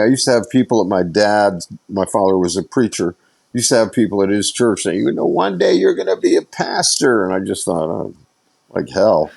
I used to have people at my father was a preacher, used to have people at his church saying, one day you're going to be a pastor. And I just thought, oh, like hell.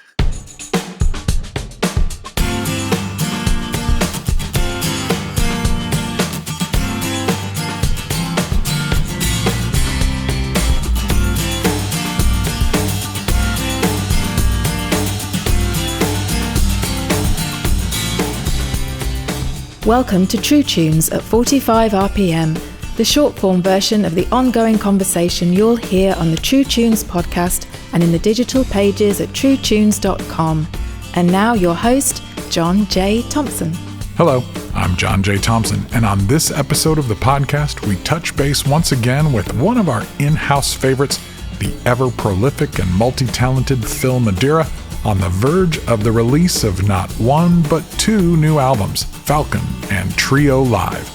Welcome to True Tunes at 45 RPM, the short-form version of the ongoing conversation you'll hear on the True Tunes podcast and in the digital pages at truetunes.com. And now your host, John J. Thompson. Hello, I'm John J. Thompson, and on this episode of the podcast, we touch base once again with one of our in-house favorites, the ever-prolific and multi-talented Phil Madeira, on the verge of the release of not one but two new albums, Falcon and Trio Live.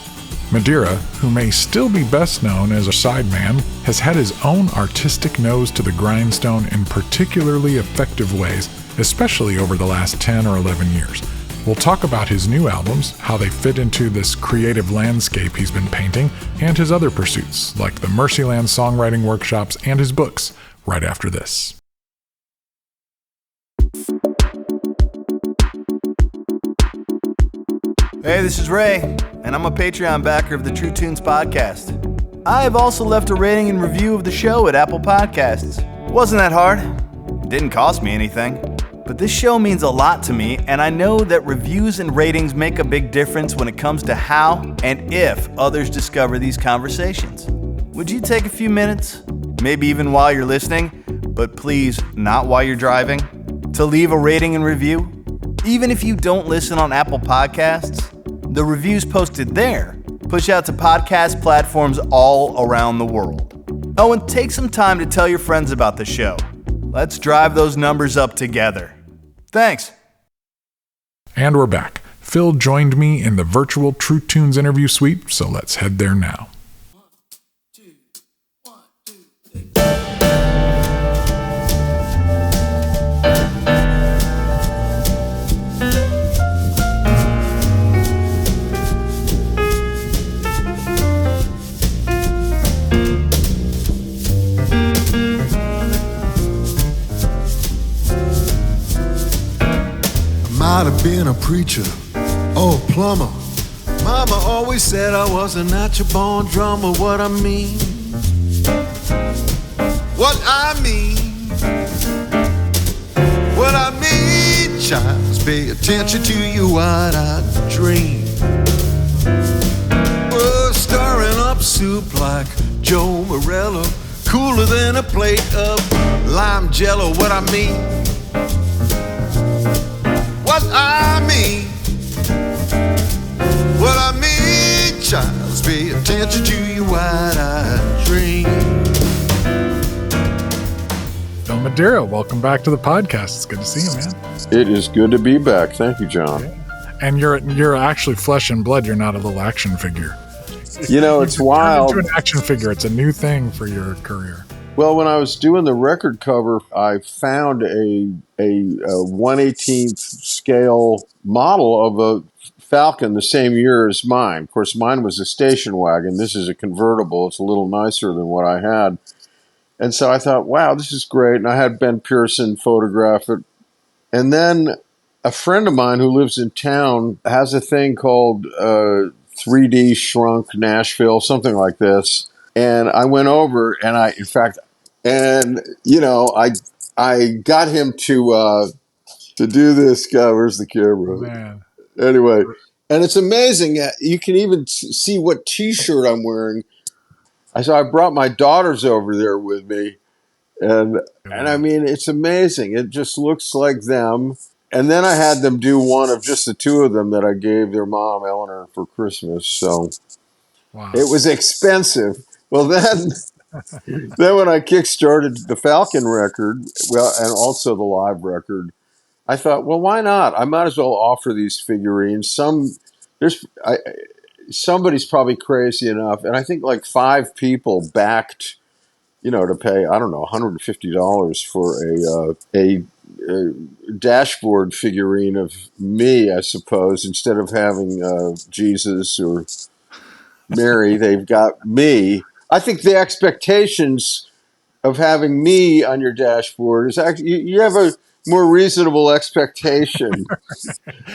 Madeira, who may still be best known as a sideman, has had his own artistic nose to the grindstone in particularly effective ways, especially over the last 10 or 11 years. We'll talk about his new albums, how they fit into this creative landscape he's been painting, and his other pursuits, like the Mercyland songwriting workshops and his books, right after this. Hey, this is Ray, and I'm a Patreon backer of the True Tunes podcast. I have also left a rating and review of the show at Apple Podcasts. It wasn't that hard. It didn't cost me anything. But this show means a lot to me, and I know that reviews and ratings make a big difference when it comes to how and if others discover these conversations. Would you take a few minutes, maybe even while you're listening, but please not while you're driving, to leave a rating and review? Even if you don't listen on Apple Podcasts, the reviews posted there push out to podcast platforms all around the world. Oh, and take some time to tell your friends about the show. Let's drive those numbers up together. Thanks. And we're back. Phil joined me in the virtual True Tunes interview suite, so let's head there now. Might have been a preacher or a plumber. Mama always said I was a natural born drummer. What I mean, child, is pay attention to your wide-eyed dream. Oh, stirring up soup like Joe Morello, cooler than a plate of lime jello. What I mean, child, is pay attention to your wide-eyed dream. Phil Madeira, welcome back to the podcast. It's good to see you, man. It is good to be back. Thank you, John. And you're actually flesh and blood. You're not a little action figure. It's wild. Into an action figure. It's a new thing for your career. Well, when I was doing the record cover, I found a 1/18th scale model of a Falcon the same year as mine. Of course, mine was a station wagon. This is a convertible. It's a little nicer than what I had. And so I thought, wow, this is great. And I had Ben Pearson photograph it. And then a friend of mine who lives in town has a thing called 3D Shrunk Nashville, something like this. And I went over and I got him to do this. God, where's the camera? Oh, man. Anyway, and it's amazing. You can even see what T-shirt I'm wearing. I brought my daughters over there with me, and I mean, it's amazing. It just looks like them. And then I had them do one of just the two of them that I gave their mom, Eleanor, for Christmas. So wow. It was expensive. Well, then when I kickstarted the Falcon record, and also the live record, I thought, well, why not? I might as well offer these figurines. Somebody's probably crazy enough, and I think like 5 people backed, to pay, I don't know, $150 for dashboard figurine of me, I suppose. Instead of having Jesus or Mary, they've got me. I think the expectations of having me on your dashboard is actually, you have a more reasonable expectation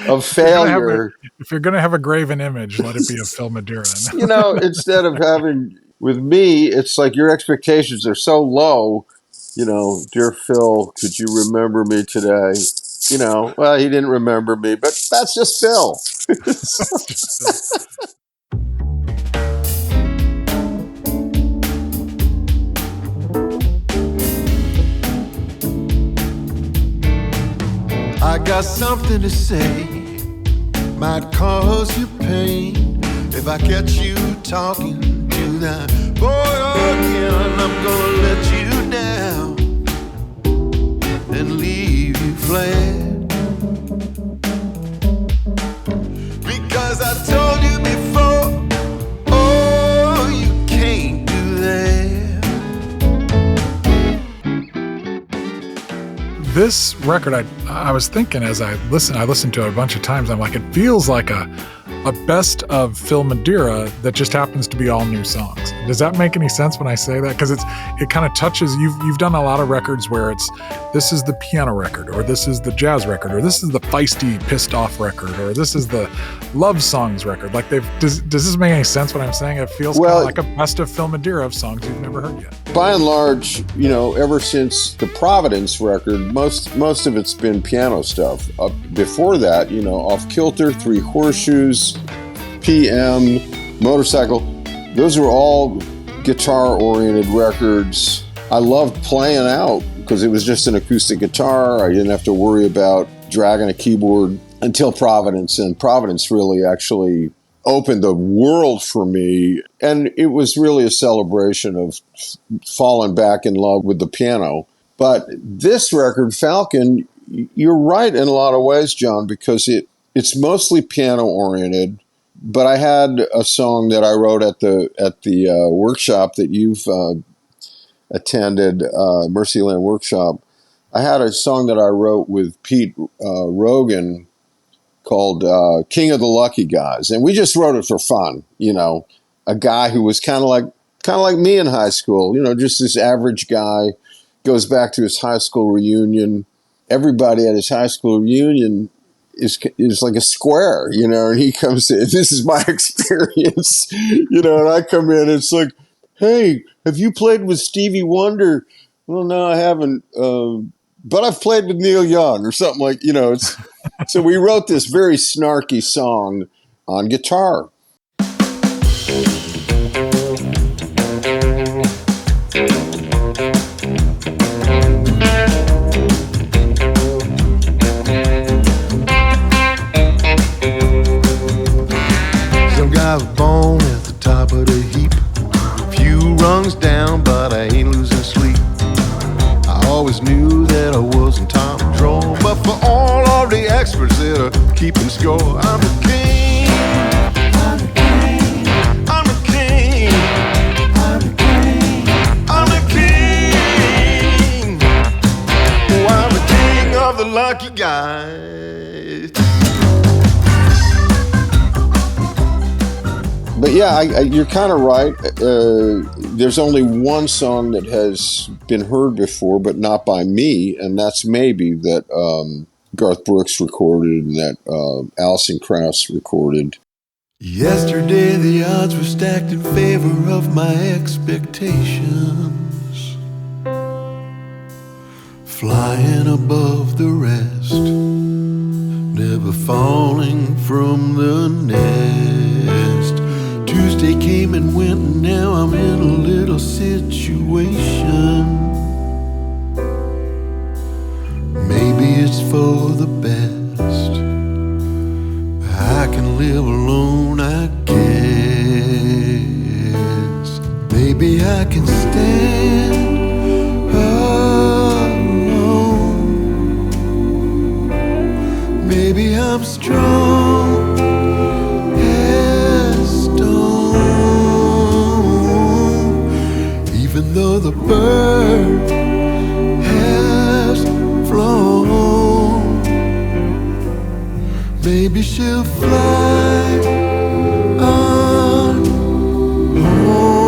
of failure. If you're going to have a graven image, let it be of Phil Madeira. Instead of having with me, it's like your expectations are so low. Dear Phil, could you remember me today? Well, he didn't remember me, but that's just Phil. I got something to say, might cause you pain. If I catch you talking to that boy again, I'm gonna let you down and leave you flat. Because I told you before, oh, you can't do that. This record, I was thinking as I listened to it a bunch of times, I'm like, it feels like a best of Phil Madeira that just happens to be all new songs. Does that make any sense when I say that? Because it kind of touches, you've done a lot of records where this is the piano record, or this is the jazz record, or this is the feisty, pissed off record, or this is the love songs record. Like does this make any sense what I'm saying? It feels kind of like a best of Phil Madeira of songs you've never heard yet. By and large, ever since the Providence record, most of it's been piano stuff. Before that, Off Kilter, Three Horseshoes, PM, Motorcycle, those were all guitar-oriented records. I loved playing out because it was just an acoustic guitar. I didn't have to worry about dragging a keyboard until Providence, and Providence really actually opened the world for me, and it was really a celebration of falling back in love with the piano. But this record, Falcon, you're right in a lot of ways, John, because it's mostly piano-oriented. But I had a song that I wrote at the workshop that you've attended, Mercyland Workshop. I had a song that I wrote with Pete Rogan called King of the Lucky Guys, and we just wrote it for fun. A guy who was kind of like me in high school. Just this average guy, goes back to his high school reunion. Everybody at his high school reunion is like a square, and he comes in, this is my experience, and I come in, it's like, hey, have you played with Stevie Wonder? Well, no, I haven't, but I've played with Neil Young, or something like, so we wrote this very snarky song on guitar. I was born at the top of the heap, a few rungs down, but I ain't losing sleep. I always knew that I wasn't top drawer, but for all of the experts that are keeping score, I'm the king. I'm the king. I'm the king. I'm the king. I'm the king. Oh, I'm the king of the lucky guys. But yeah, you're kind of right. There's only one song that has been heard before, but not by me, and that's Maybe, that Garth Brooks recorded and that Alison Krauss recorded. Yesterday the odds were stacked in favor of my expectations, flying above the rest, never falling from the nest. Tuesday came and went, and now I'm in a little situation. Maybe it's for the best. I can live alone, I guess. Maybe I can stand alone. Maybe I'm strong. Even though the bird has flown. to fly on home.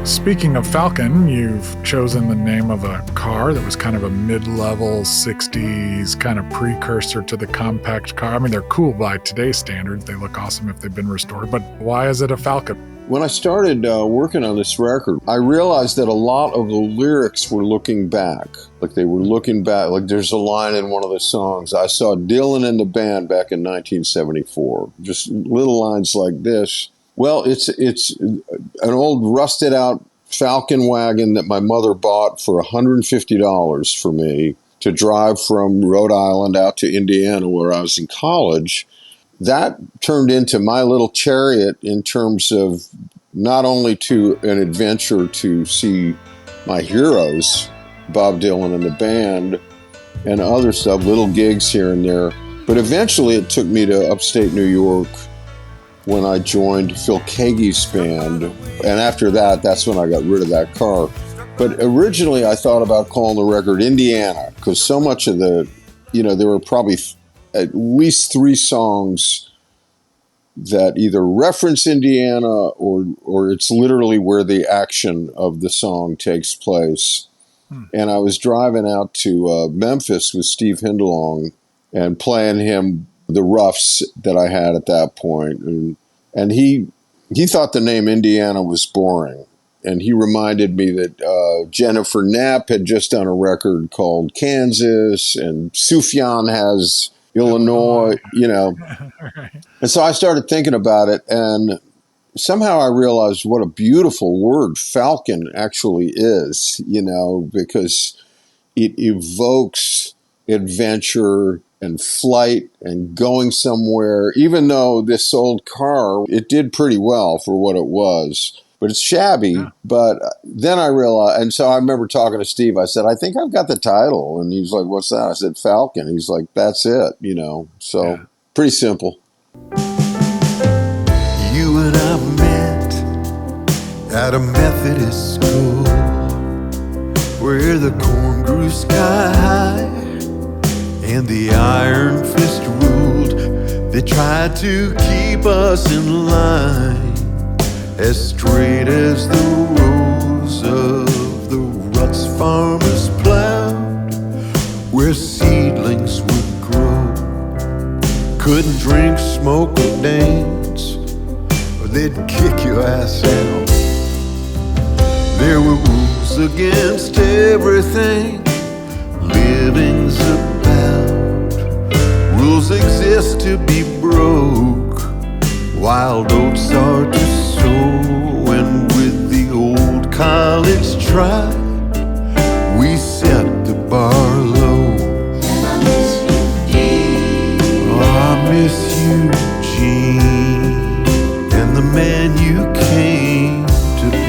Speaking of Falcon, you've chosen the name of a car that was kind of a mid-level 60s kind of precursor to the compact car. I mean, they're cool by today's standards. They look awesome if they've been restored. But why is it a Falcon? When I started working on this record, I realized that a lot of the lyrics were looking back. Like they were looking back. Like there's a line in one of the songs, I saw Dylan and the band back in 1974. Just little lines like this. Well, it's an old rusted out Falcon wagon that my mother bought for $150 for me to drive from Rhode Island out to Indiana where I was in college. That turned into my little chariot in terms of not only to an adventure to see my heroes, Bob Dylan and the band, and other stuff, little gigs here and there, but eventually it took me to upstate New York when I joined Phil Keaggy's band. And after that, that's when I got rid of that car. But originally I thought about calling the record Indiana, because so much of the, there were probably at least 3 songs that either reference Indiana or it's literally where the action of the song takes place. And I was driving out to Memphis with Steve Hindalong and playing him the roughs that I had at that point. And he thought the name Indiana was boring. And he reminded me that Jennifer Knapp had just done a record called Kansas, and Sufjan has Illinois, Right. And so I started thinking about it, and somehow I realized what a beautiful word Falcon actually is, because it evokes adventure and flight and going somewhere, even though this old car, it did pretty well for what it was. But it's shabby. Yeah. But then I realized, and so I remember talking to Steve. I said, I think I've got the title. And he's like, what's that? I said, Falcon. He's like, that's it, So yeah. Pretty simple. You and I met at a Methodist school where the corn grew sky high and the iron fist ruled. They tried to keep us in line, as straight as the rows of the ruts farmers plowed, where seedlings would grow. Couldn't drink, smoke, or dance, or they'd kick your ass out. There were rules against everything living's about. Rules exist to be broke, wild oats are to sow. And with the old college tribe, we set the bar low. I miss you, Gene, and the man you came to be.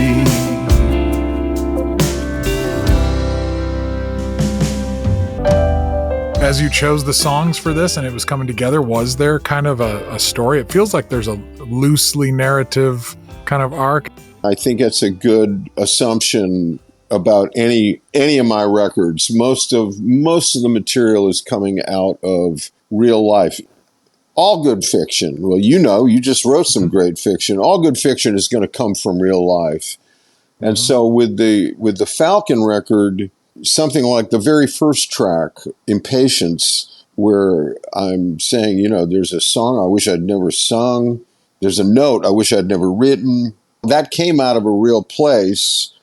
As you chose the songs for this and it was coming together, was there kind of a story? It feels like there's a loosely narrative kind of arc. I think it's a good assumption about any of my records. Most of the material is coming out of real life. All good fiction, well, you just wrote some great fiction. All good fiction is going to come from real life. And so with the Falcon record, something like the very first track, Impatience, where I'm saying, there's a song I wish I'd never sung. There's a note I wish I'd never written. That came out of a real place.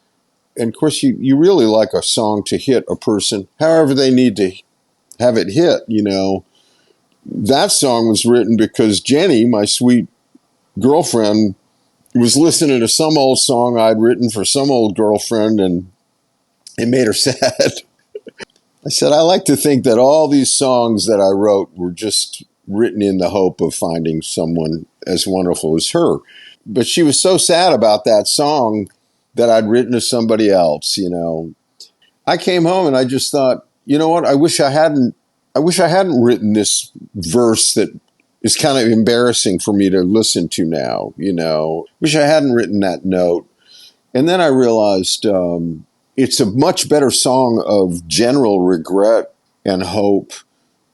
And of course, you really like a song to hit a person, however they need to have it hit, That song was written because Jenny, my sweet girlfriend, was listening to some old song I'd written for some old girlfriend, and it made her sad. I said, I like to think that all these songs that I wrote were just written in the hope of finding someone as wonderful as her. But she was so sad about that song that I'd written to somebody else, I came home and I just thought, you know what? I wish I hadn't written this verse that is kind of embarrassing for me to listen to now, you know. Wish I hadn't written that note. And then I realized it's a much better song of general regret and hope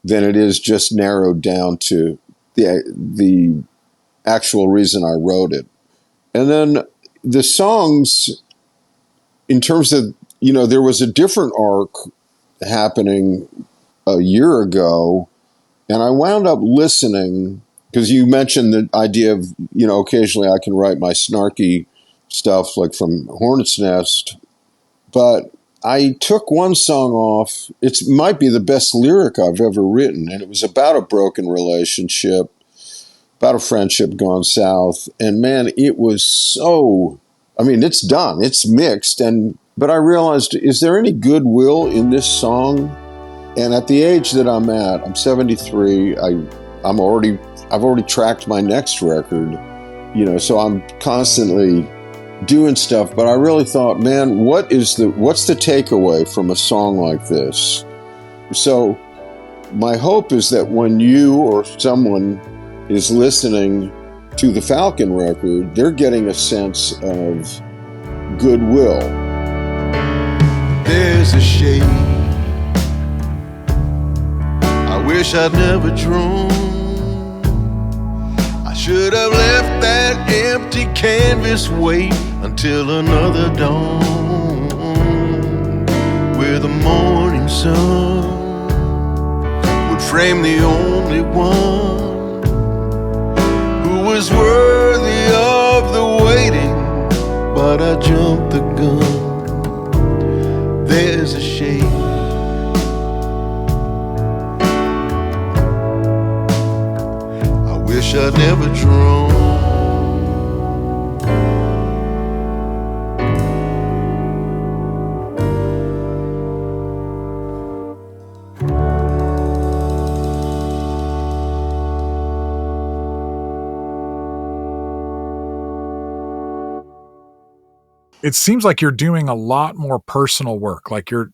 than it is just narrowed down to the actual reason I wrote it. And then the songs, in terms of, you know, there was a different arc happening a year ago, and I wound up listening, because you mentioned the idea of, you know, occasionally I can write my snarky stuff like from Hornet's Nest, but I took one song off. It might be the best lyric I've ever written, and it was about a broken relationship, about a friendship gone south, and man, it was so, I mean, it's done, it's mixed, but I realized, is there any goodwill in this song? And at the age that I'm at, I'm 73, I've already tracked my next record, you know, so I'm constantly doing stuff, but I really thought, man, what's the takeaway from a song like this? So my hope is that when you or someone is listening to the Falcon record, they're getting a sense of goodwill. There's a shade I wish I'd never drawn. I should have left that empty canvas wait until another dawn, where the morning sun would frame the only one who was worthy of the waiting, but I jumped the gun. There's a shade I wish I'd never drawn. It seems like you're doing a lot more personal work. Like you're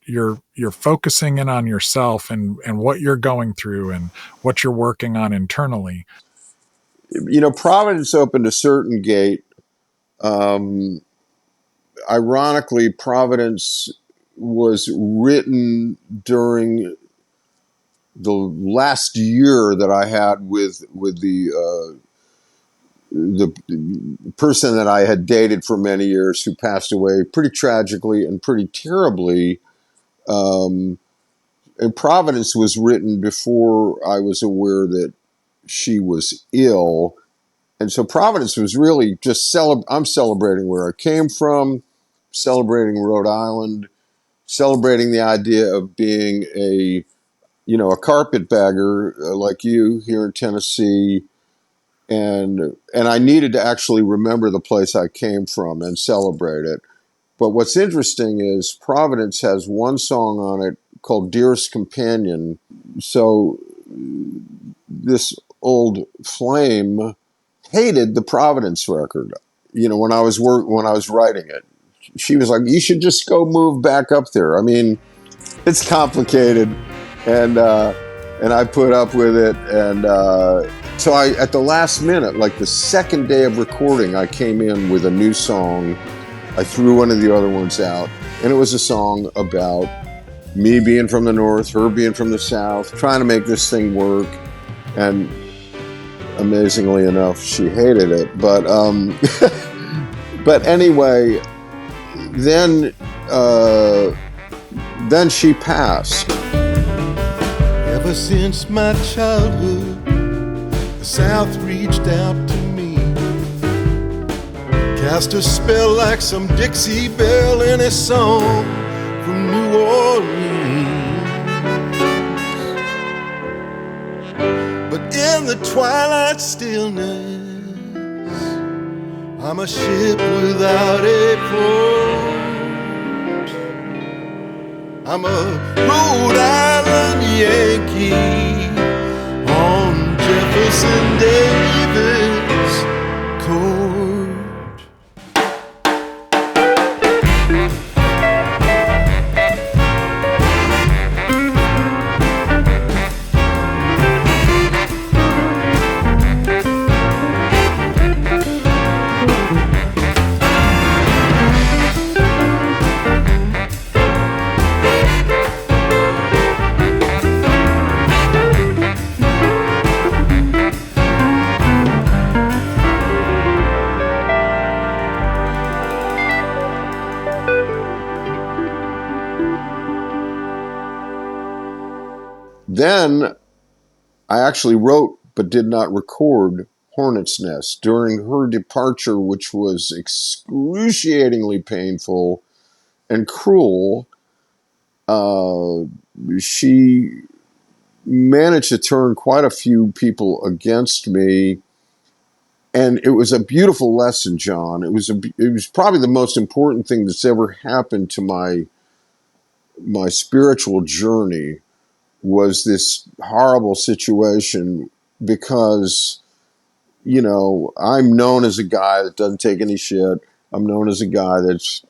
focusing in on yourself and what you're going through and what you're working on internally. You know, Providence opened a certain gate. Ironically, Providence was written during the last year that I had with the person that I had dated for many years, who passed away pretty tragically and pretty terribly. And Providence was written before I was aware that she was ill. And so Providence was really just I'm celebrating where I came from, celebrating Rhode Island, celebrating the idea of being a carpetbagger like you here in Tennessee. And I needed to actually remember the place I came from and celebrate it. But what's interesting is Providence has one song on it called Dearest Companion. So this old flame hated the Providence record. You know, when I was writing it, she was like, "You should just go move back up there." I mean, it's complicated, and I put up with it, and so I, at the last minute, like the second day of recording, I came in with a new song. I threw one of the other ones out, and it was a song about me being from the North, her being from the South, trying to make this thing work, and amazingly enough, she hated it. But but anyway, then she passed. Ever since my childhood, the South reached out to me, cast a spell like some Dixie belle in a song from New Orleans. But in the twilight stillness, I'm a ship without a port. I'm a Rhode Island Yankee on Jefferson Davis Court. Then I actually wrote but did not record Hornet's Nest during her departure, which was excruciatingly painful and cruel. She managed to turn quite a few people against me, and it was a beautiful lesson, John. It was probably the most important thing that's ever happened to my spiritual journey, was this horrible situation, because, I'm known as a guy that doesn't take any shit. I'm known as a guy that's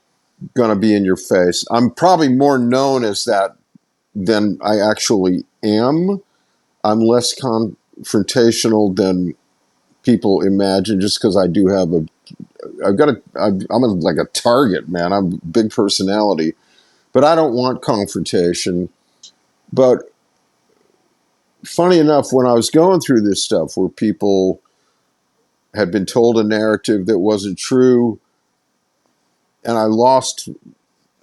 going to be in your face. I'm probably more known as that than I actually am. I'm less confrontational than people imagine, just because I do have like a target, man. I'm a big personality, but I don't want confrontation. But funny enough, when I was going through this stuff where people had been told a narrative that wasn't true, and I lost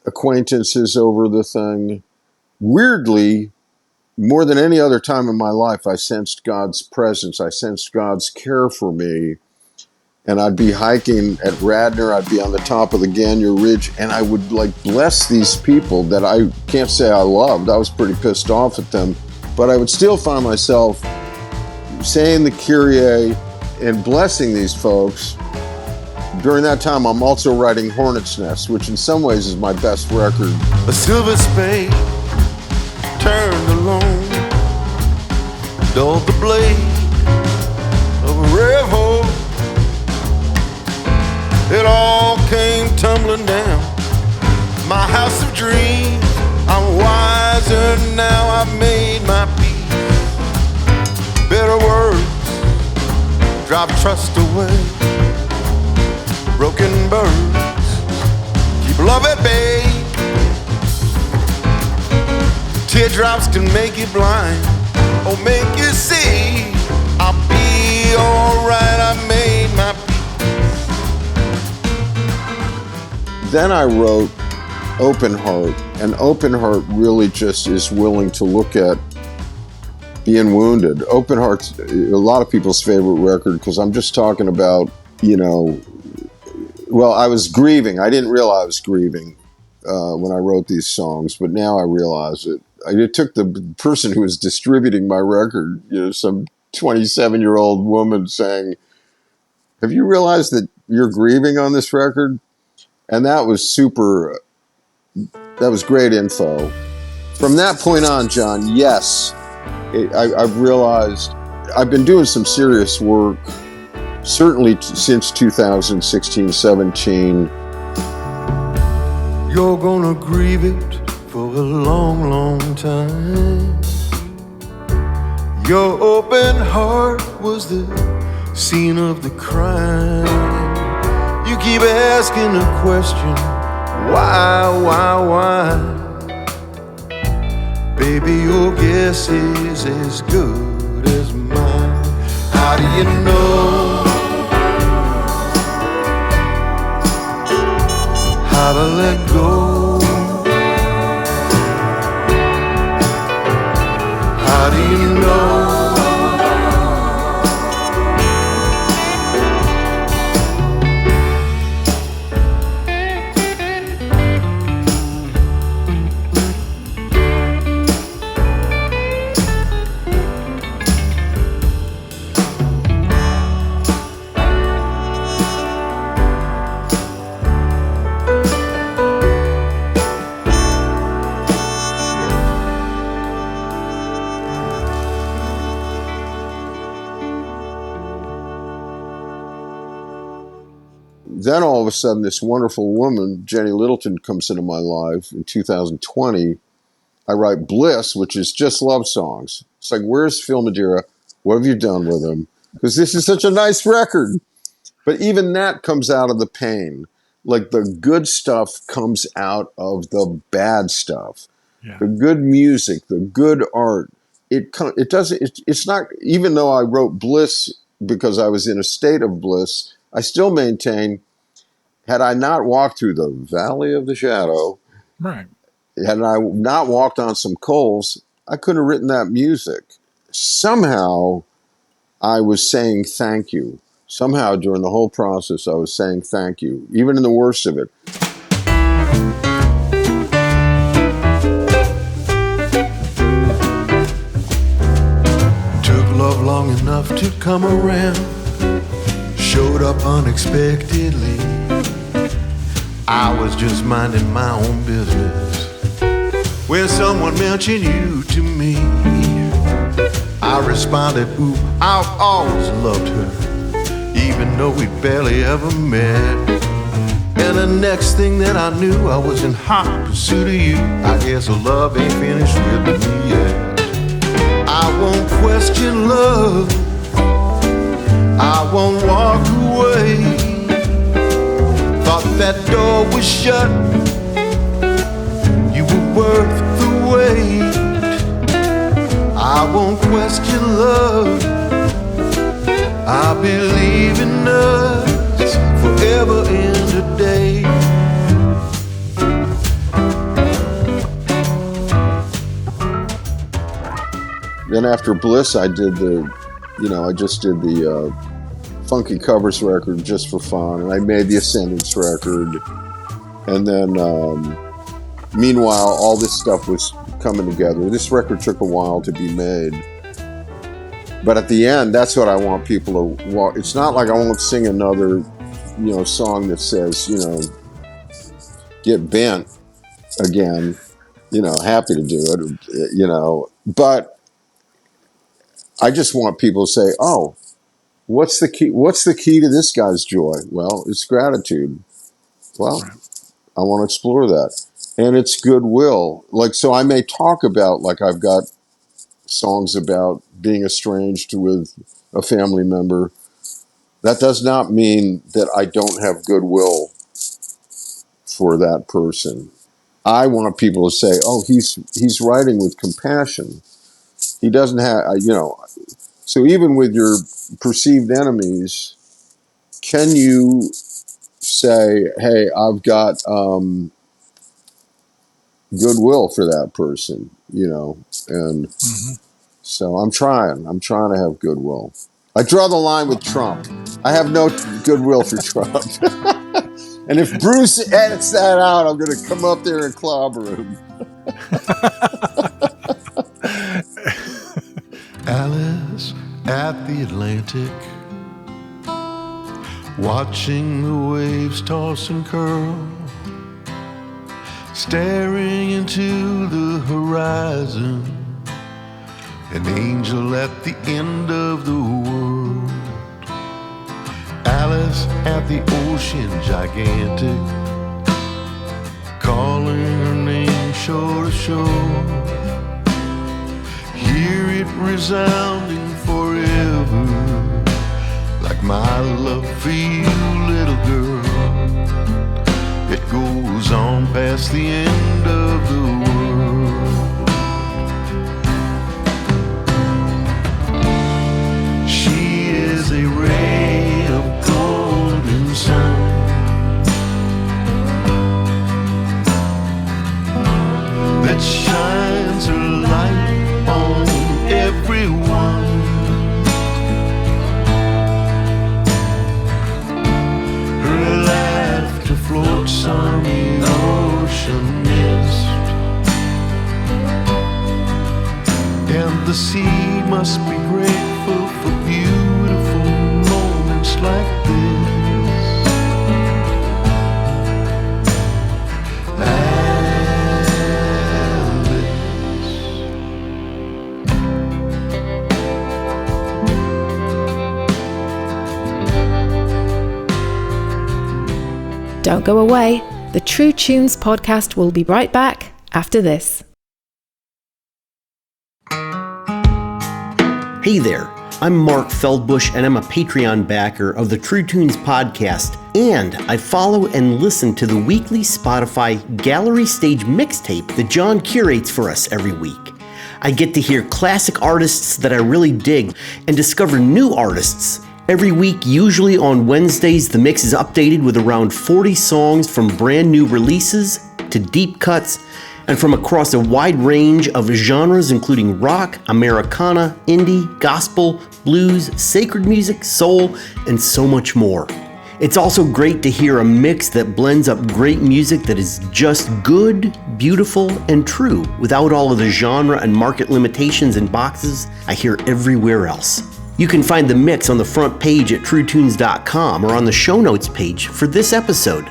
acquaintances over the thing, weirdly, more than any other time in my life, I sensed God's presence. I sensed God's care for me. And I'd be hiking at Radnor. I'd be on the top of the Gagne Ridge, and I would bless these people that I can't say I loved. I was pretty pissed off at them, but I would still find myself saying the Kyrie and blessing these folks. During that time, I'm also writing Hornet's Nest, which in some ways is my best record. A silver spade turned alone, dulled the blade of a red horse. It all came tumbling down. My house of dreams, I'm wiser now. I've made my peace. Better words drive trust away. Broken birds keep love at bay. Teardrops can make you blind or make you see. I'll be alright, I made my peace. Then I wrote Open Heart, and Open Heart really just is willing to look at being wounded. Open Heart's a lot of people's favorite record, because I'm just talking about, well, I was grieving. I didn't realize I was grieving when I wrote these songs, but now I realize it. It took the person who was distributing my record, some 27-year-old woman, saying, "Have you realized that you're grieving on this record?" And that was great info. From that point on, John, yes, I've realized I've been doing some serious work, certainly since 2016-17. You're gonna grieve it for a long, long time. Your open heart was the scene of the crime. You keep asking the question, why? Baby, your guess is as good as mine. How do you know how to let go? How do you know? Then all of a sudden, this wonderful woman, Jenny Littleton, comes into my life in 2020. I write Bliss, which is just love songs. It's like, where's Phil Madeira? What have you done with him? Because this is such a nice record. But even that comes out of the pain. Like, the good stuff comes out of the bad stuff. Yeah. The good music, the good art. It's not, even though I wrote Bliss because I was in a state of bliss, I still maintain, had I not walked through the valley of the shadow, right, had I not walked on some coals, I couldn't have written that music. Somehow I was saying thank you. Somehow during the whole process I was saying thank you, even in the worst of it. Took love long enough to come around, showed up unexpectedly. I was just minding my own business when someone mentioned you to me. I responded, ooh, I've always loved her, even though we barely ever met. And the next thing that I knew, I was in hot pursuit of you. I guess the love ain't finished with me yet. I won't question love, I won't walk away. Thought that door was shut, you were worth the wait. I won't question love, I believe in us forever and a day. Then after Bliss, I just did the Funky Covers record just for fun, and I made the Ascendance record. And then, meanwhile, all this stuff was coming together. This record took a while to be made. But at the end, that's what I want people to walk. It's not like I won't sing another, song that says, get bent again. Happy to do it, but I just want people to say, oh, what's the key? What's the key to this guy's joy? Well, it's gratitude. Well, I want to explore that. And it's goodwill. So I may talk about, I've got songs about being estranged with a family member. That does not mean that I don't have goodwill for that person. I want people to say, oh, he's writing with compassion. He doesn't have, so even with your perceived enemies, can you say, hey, I've got goodwill for that person, and so I'm trying to have goodwill. I draw the line with Trump. I have no goodwill for Trump. And if Bruce edits that out, I'm going to come up there and clobber him. Alice at the Atlantic, watching the waves toss and curl, staring into the horizon, an angel at the end of the world. Alice at the ocean gigantic, calling her name shore to shore. Hear it resounding forever, like my love for you, little girl. It goes on past the end of the world. She is a ray of golden sun, that shines her light on everyone. Her laughter floats on the ocean mist, and the sea must be grateful for beautiful moments like this. Don't go away. The True Tunes podcast will be right back after this. Hey there, I'm Mark Feldbush and I'm a Patreon backer of the True Tunes podcast, and I follow and listen to the weekly Spotify Gallery Stage mixtape that John curates for us every week. I get to hear classic artists that I really dig and discover new artists. Every week, usually on Wednesdays, the mix is updated with around 40 songs from brand new releases to deep cuts, and from across a wide range of genres including rock, Americana, indie, gospel, blues, sacred music, soul, and so much more. It's also great to hear a mix that blends up great music that is just good, beautiful, and true without all of the genre and market limitations and boxes I hear everywhere else. You can find the mix on the front page at truetunes.com or on the show notes page for this episode.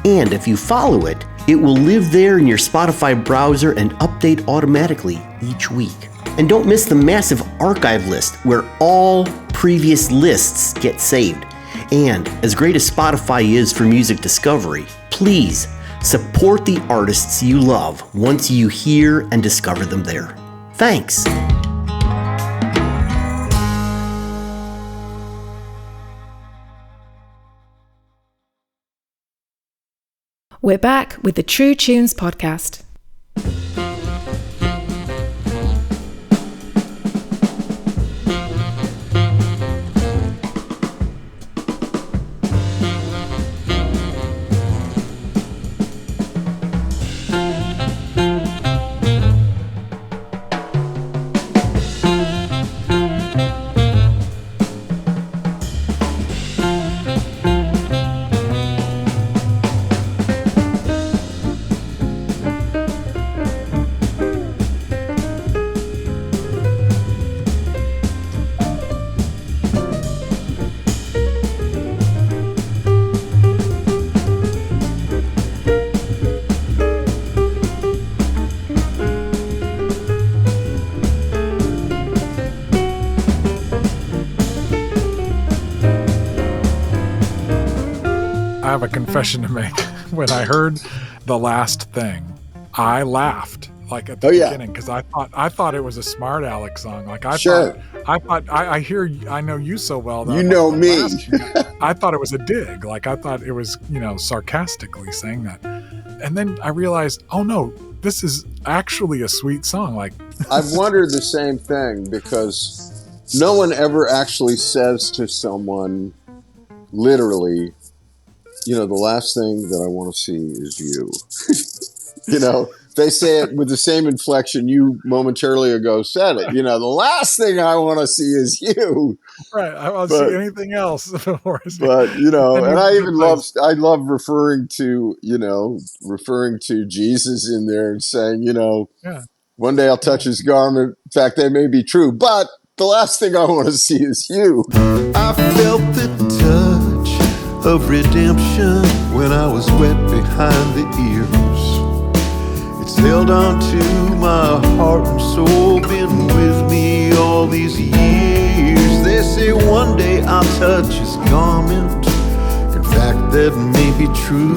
And if you follow it, it will live there in your Spotify browser and update automatically each week. And don't miss the massive archive list where all previous lists get saved. And as great as Spotify is for music discovery, please support the artists you love once you hear and discover them there. Thanks. We're back with the True Tunes podcast. I have a confession to make. When I heard The Last Thing, I laughed like at the beginning because I thought it was a Smart Alex song. Like I thought I know you so well that you know me. I thought it was a dig. Like I thought it was, sarcastically saying that. And then I realized, oh no, this is actually a sweet song. Like I've wondered the same thing because no one ever actually says to someone literally, the last thing that I want to see is you. They say it with the same inflection you momentarily ago said it. The last thing I want to see is you. Right. I don't see anything else. But, and I love referring to Jesus in there and saying, one day I'll touch his garment. In fact, they may be true, but the last thing I want to see is you. I felt the touch of redemption when I was wet behind the ears. It's held on to my heart and soul, been with me all these years. They say one day I'll touch his garment. In fact, that may be true,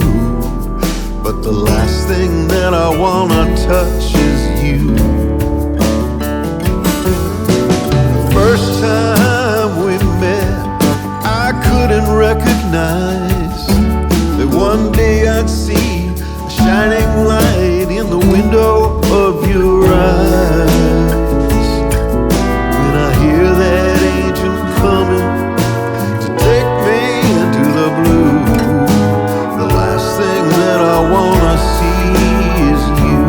but the last thing that I wanna touch is you. The first time we met, I couldn't recognize that one day I'd see a shining light in the window of your eyes. When I hear that angel coming to take me into the blue, the last thing that I wanna see is you.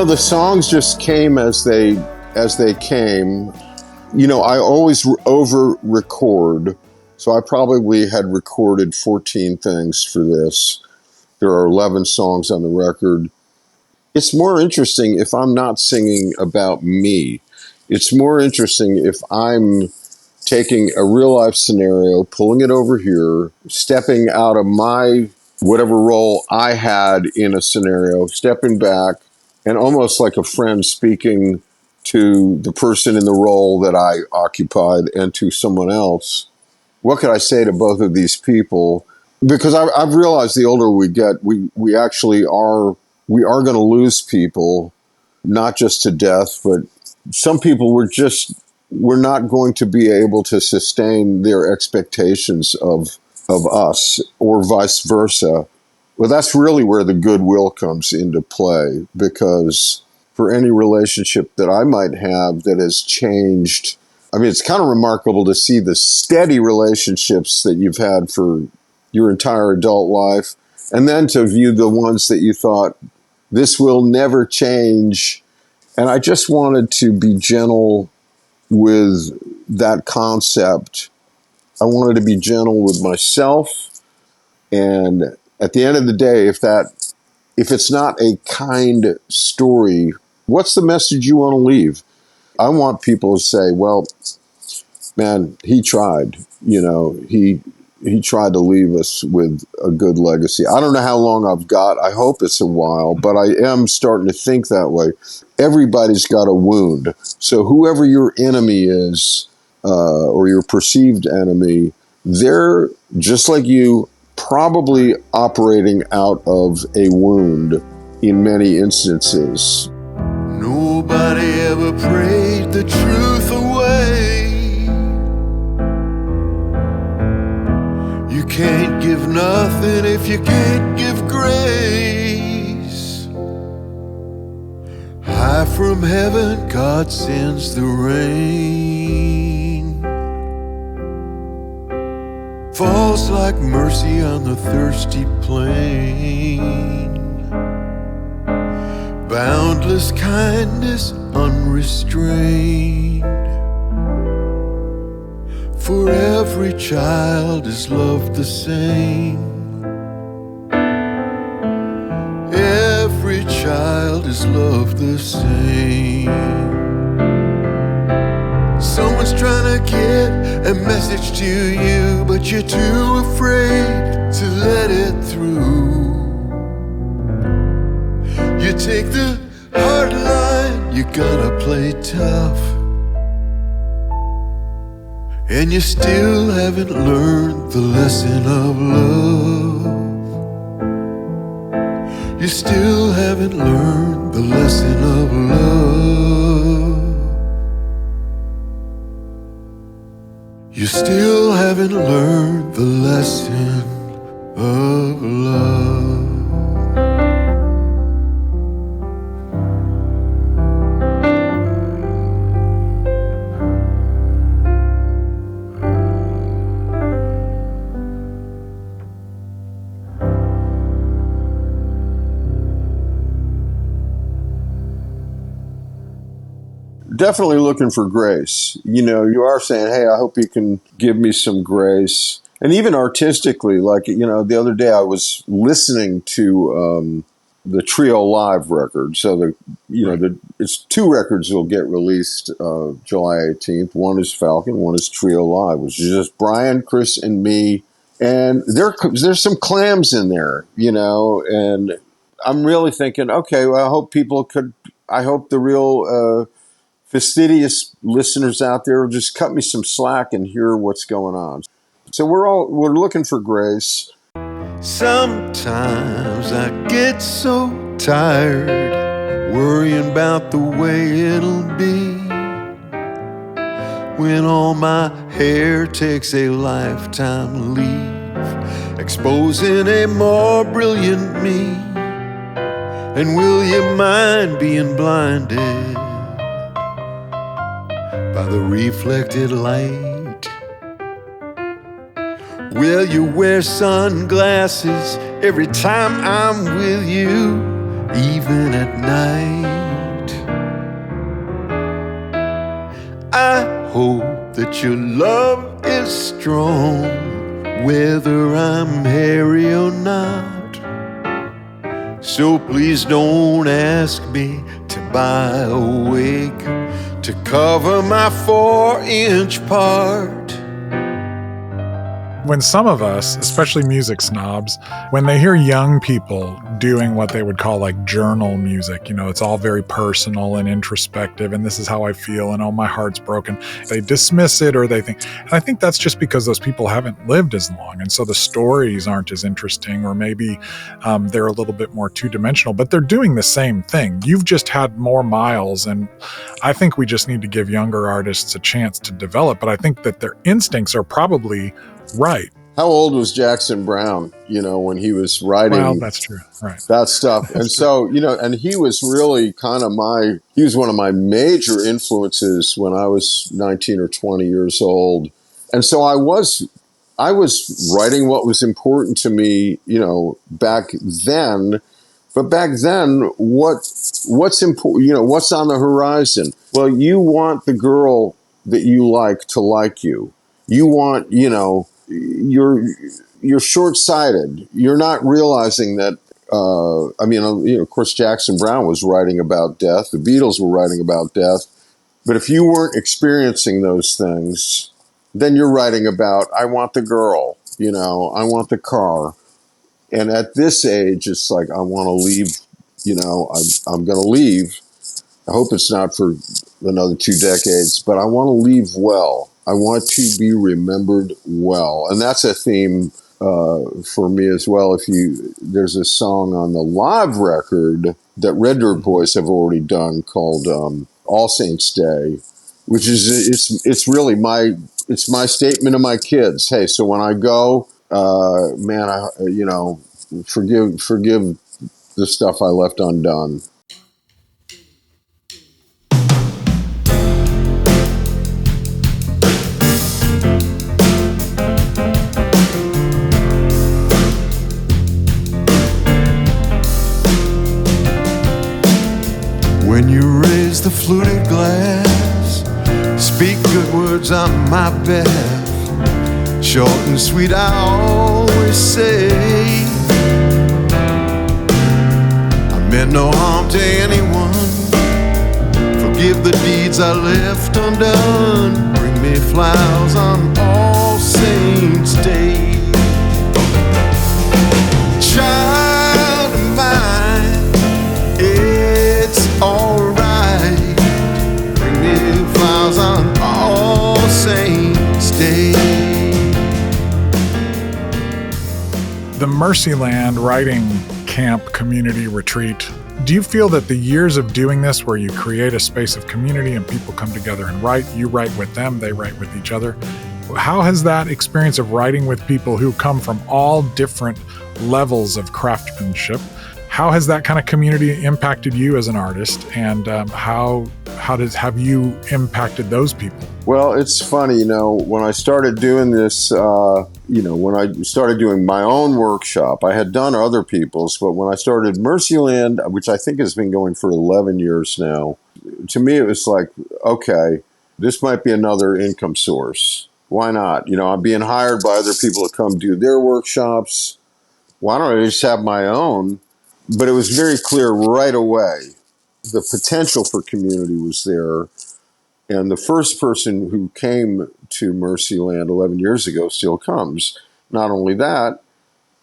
The songs just came as they came. I always over-record, so I probably had recorded 14 things for this. There are 11 songs on the record. It's more interesting if I'm not singing about me. It's more interesting if I'm taking a real-life scenario, pulling it over here, stepping out of my whatever role I had in a scenario, stepping back, and almost like a friend speaking to the person in the role that I occupied and to someone else. What could I say to both of these people? Because I've realized the older we get, we actually are going to lose people, not just to death, but some people we're not going to be able to sustain their expectations of us, or vice versa. Well, that's really where the goodwill comes into play, because for any relationship that I might have that has changed. I mean, it's kind of remarkable to see the steady relationships that you've had for your entire adult life, and then to view the ones that you thought, this will never change. And I just wanted to be gentle with that concept. I wanted to be gentle with myself. And at the end of the day, if it's not a kind story, what's the message you want to leave? I want people to say, well, man, he tried. He tried to leave us with a good legacy. I don't know how long I've got. I hope it's a while, but I am starting to think that way. Everybody's got a wound. So whoever your enemy is, or your perceived enemy, they're just like you, probably operating out of a wound in many instances. Nobody ever prayed the truth away. You can't give nothing if you can't give grace. High from heaven, God sends the rain. Falls like mercy on the thirsty plain. Boundless kindness unrestrained. For every child is loved the same. Every child is loved the same. Someone's trying to get a message to you, but you're too afraid to let it through. You take the hard line, you gotta play tough. And you still haven't learned the lesson of love. You still haven't learned the lesson of love. You still haven't learned the lesson of love. Definitely looking for grace. You are saying, hey, I hope you can give me some grace. And even artistically, like, the other day I was listening to the Trio Live record. So, it's 2 records that will get released July 18th. One is Falcon, one is Trio Live, which is just Brian, Chris, and me. And there's some clams in there, and I'm really thinking, okay, well, I hope the real fastidious listeners out there will just cut me some slack and hear what's going on. So we're looking for grace. Sometimes I get so tired worrying about the way it'll be when all my hair takes a lifetime leave, exposing a more brilliant me. And will you mind being blinded by the reflected light? Will you wear sunglasses every time I'm with you, even at night? I hope that your love is strong, whether I'm hairy or not. So please don't ask me to buy a wig to cover my 4-inch part. When some of us, especially music snobs, when they hear young people doing what they would call like journal music, it's all very personal and introspective, and this is how I feel, and oh, my heart's broken, they dismiss it, or they think, and I think that's just because those people haven't lived as long, and so the stories aren't as interesting, or maybe they're a little bit more two-dimensional, but they're doing the same thing. You've just had more miles, and I think we just need to give younger artists a chance to develop, but I think that their instincts are probably right. how old was Jackson Browne, when he was writing? Well, that's true. Right. That stuff. And so, and he was really he was one of my major influences when I was 19 or 20 years old. And so I was writing what was important to me, back then. But back then, what's important, what's on the horizon? Well, you want the girl that you like to like you. You want, you're short-sighted. You're not realizing that, of course, Jackson Browne was writing about death. The Beatles were writing about death. But if you weren't experiencing those things, then you're writing about, I want the girl, I want the car. And at this age, it's like, I want to leave, I'm going to leave. I hope it's not for another 2 decades, but I want to leave well. I want to be remembered well. And that's a theme for me as well. There's a song on the live record that Red Dirt Boys have already done called All Saints Day, which is, it's really my statement to my kids. Hey, so when I go, forgive the stuff I left undone. When you raise the fluted glass, speak good words on my behalf. Short and sweet, I always say, I meant no harm to anyone. Forgive the deeds I left undone. Bring me flowers on All Saints Day. Child of mine, it's alright. Bring me flowers on All Saints Day. The Mercyland Writing Camp Community Retreat. Do you feel that the years of doing this, where you create a space of community and people come together and write, you write with them, they write with each other, how has that experience of writing with people who come from all different levels of craftsmanship, how has that kind of community impacted you as an artist, and how have you impacted those people? Well, it's funny, when I started doing this, when I started doing my own workshop, I had done other people's, but when I started Mercyland, which I think has been going for 11 years now, to me it was like, okay, this might be another income source. Why not? I'm being hired by other people to come do their workshops. Why don't I just have my own? But it was very clear right away. The potential for community was there. And the first person who came to Mercyland 11 years ago still comes. Not only that,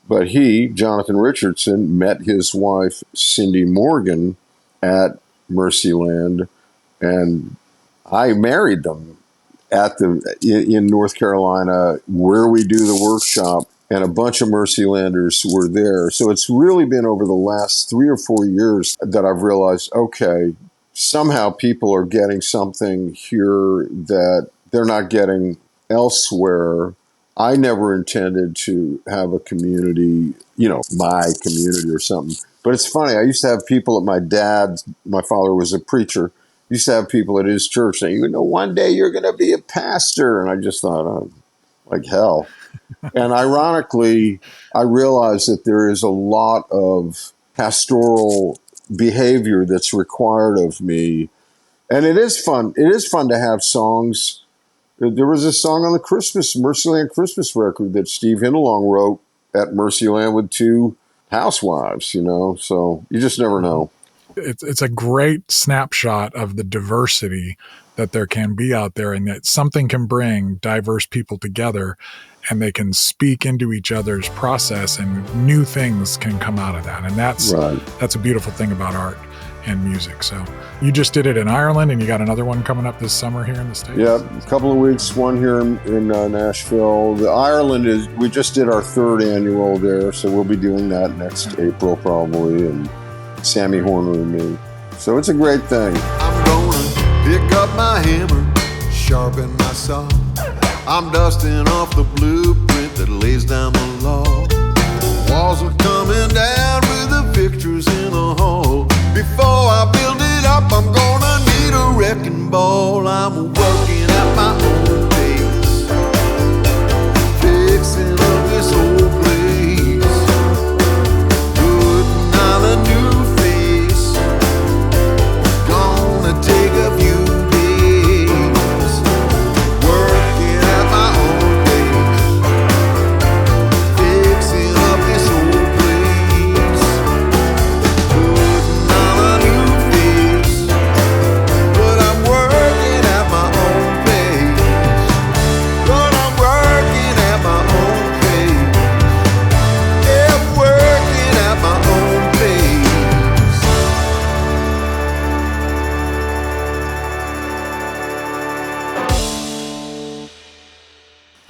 but he, Jonathan Richardson, met his wife, Cindy Morgan, at Mercyland, and I married them in North Carolina, where we do the workshop, and a bunch of Mercylanders were there. So it's really been over the last 3 or 4 years that I've realized, okay, somehow people are getting something here that they're not getting elsewhere. I never intended to have a community, my community or something. But it's funny, I used to have people at my father was a preacher, used to have people at his church saying, one day you're going to be a pastor. And I just thought, oh, like hell. And ironically, I realized that there is a lot of pastoral behavior that's required of me. And it is fun. It is fun to have songs. There was a song on the Mercyland Christmas record that Steve Hindalong wrote at Mercyland with 2 housewives, so you just never know. It's a great snapshot of the diversity that there can be out there, and that something can bring diverse people together and they can speak into each other's process, and new things can come out of that. And that's a beautiful thing about art and music. So you just did it in Ireland, and you got another one coming up this summer here in the States? Yeah, a couple of weeks, one here in Nashville. We just did our 3rd annual there, so we'll be doing that next April probably, and Sammy Horner and me. So it's a great thing. I'm gonna pick up my hammer, sharpen my saw. I'm dusting off the blueprint that lays down the law. Walls are coming down with the pictures in a hall. Before I build it up, I'm gonna need a wrecking ball. I'm working at my own pace, fixing up this old place, putting on a new face. Gonna take a few days, working at my own pace, fixing up this old place, putting on a new face. But I'm working at my own pace. But I'm working at my own pace. Yeah, I'm working at my own pace.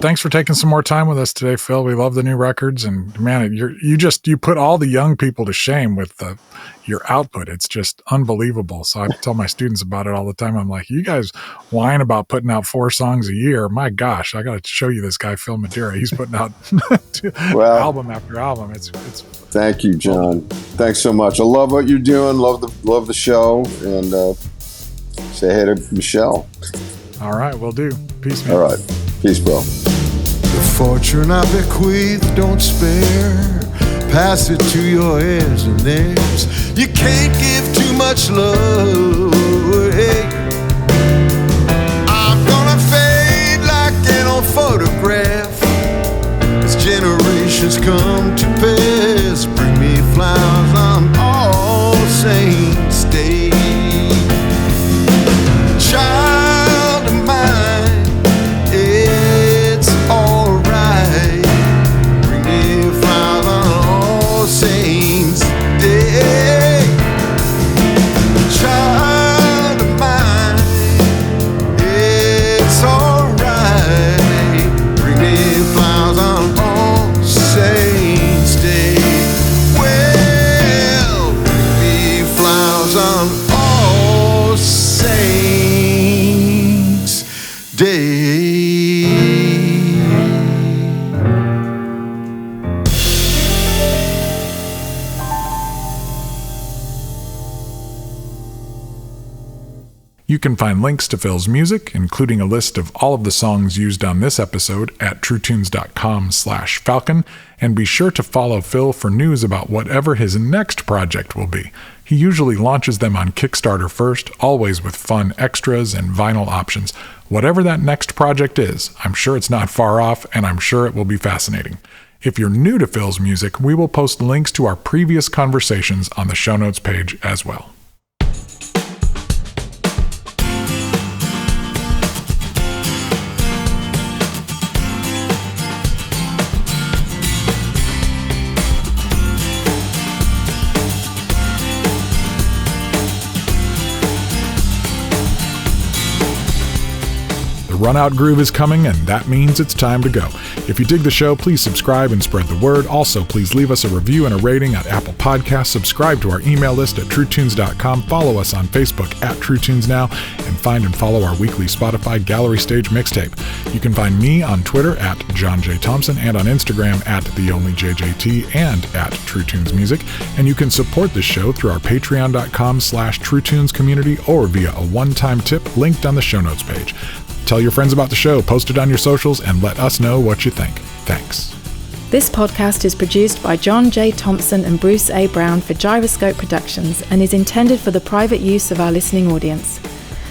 Thanks for taking some more time with us today, Phil. We love the new records, and man, you put all the young people to shame with your output. It's just unbelievable. So I tell my students about it all the time. I'm like, you guys whine about putting out 4 songs a year. My gosh, I got to show you this guy, Phil Madeira. He's putting out Well, album after album. It's. thank you, John. Thanks so much. I love what you're doing. Love the show. And say hey to Michelle. All right, will do. Peace, man. All right. Peace, bro. The fortune I bequeath, don't spare. Pass it to your heirs and theirs. You can't give too much love. Hey. I'm gonna fade like an old photograph as generations come to pass. Bring me flowers on All Saints Day. Child of mine, it's alright. Bring me flowers on All Saints Day. Child of mine, it's alright. Bring me flowers on All Saints Day. Well, bring me flowers on All Saints Day. You can find links to Phil's music, including a list of all of the songs used on this episode at truetunes.com/Falcon, and be sure to follow Phil for news about whatever his next project will be. He usually launches them on Kickstarter first, always with fun extras and vinyl options. Whatever that next project is, I'm sure it's not far off, and I'm sure it will be fascinating. If you're new to Phil's music, we will post links to our previous conversations on the show notes page as well. The Runout Groove is coming, and that means it's time to go. If you dig the show, please subscribe and spread the word. Also, please leave us a review and a rating at Apple Podcasts. Subscribe to our email list at truetunes.com. Follow us on Facebook at TrueTunesNow, and find and follow our weekly Spotify Gallery Stage mixtape. You can find me on Twitter at John J. Thompson and on Instagram at TheOnlyJJT and at TrueTunesMusic. And you can support the show through our patreon.com/TrueTunes community or via a one-time tip linked on the show notes page. Tell your friends about the show, post it on your socials, and let us know what you think. Thanks. This podcast is produced by John J. Thompson and Bruce A. Brown for Gyroscope Productions and is intended for the private use of our listening audience.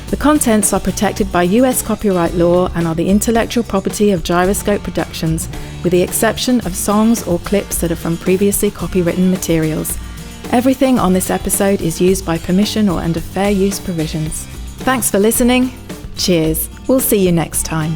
The contents are protected by US copyright law and are the intellectual property of Gyroscope Productions, with the exception of songs or clips that are from previously copywritten materials. Everything on this episode is used by permission or under fair use provisions. Thanks for listening. Cheers. We'll see you next time.